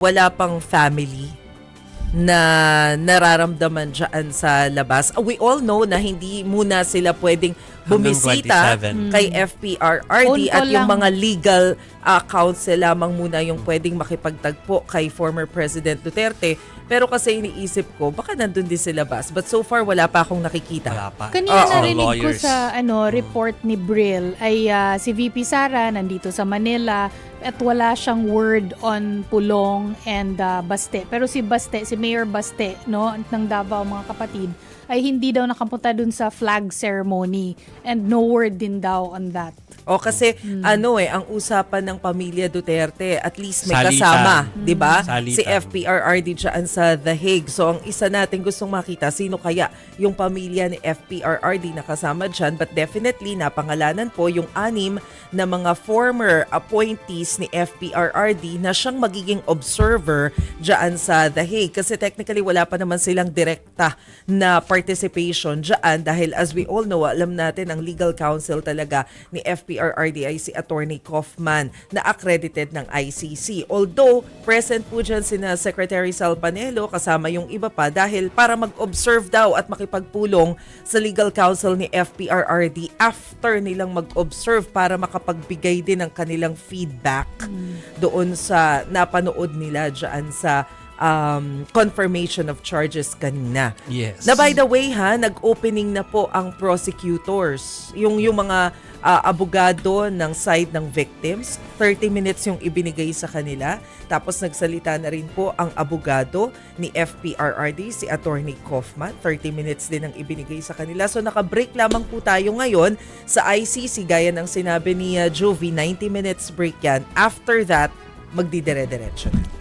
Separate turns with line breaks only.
wala pang family na nararamdaman dyan sa labas. We all know na hindi muna sila pwedeng bumisita kay FPRRD
Phone
at
call
yung
lang.
mga legal counsel lamang muna yung pwedeng makipagtagpo kay former President Duterte. Pero kasi iniisip ko, baka nandun din sa labas. But so far, wala pa akong nakikita.
Wala pa.
Kanina
Oo.
narinig ko
Lawyers.
sa report ni Brill ay si VP Sara nandito sa Manila at wala siyang word on Pulong and Baste. Pero si Baste, si Mayor Baste, no, ng Davao mga kapatid, ay hindi daw nakapunta dun sa flag ceremony and no word din daw on that.
O kasi ang usapan ng pamilya Duterte, at least may
Salita.
kasama, 'di ba?
Salita.
Si FPRRD diyan sa The Hague. So ang isa natin gustong makita, sino kaya yung pamilya ni FPRRD na kasama diyan, but definitely napangalanan po yung 6 na mga former appointees ni FPRRD na siyang magiging observer diyan sa The Hague, kasi technically wala pa naman silang direkta na participation diyan dahil as we all know, alam natin ang legal counsel talaga ni FPRRD ay si Attorney Kaufman na accredited ng ICC. Although present po dyan sina Secretary Sal Panelo kasama yung iba pa dahil para mag-observe daw at makipagpulong sa legal counsel ni FPRRD after nilang mag-observe para makapagbigay din ng kanilang feedback doon sa napanood nila dyan sa confirmation of charges kanina.
Yes.
Na by the way nag-opening na po ang prosecutors. Yung mga abogado ng side ng victims, 30 minutes yung ibinigay sa kanila. Tapos nagsalita na rin po ang abogado ni FPRRD, si Attorney Kaufman. 30 minutes din ang ibinigay sa kanila. So naka-break lamang po tayo ngayon sa ICC, gaya ng sinabi ni Jovi, 90 minutes break yan. After that, magdidire-diretso na.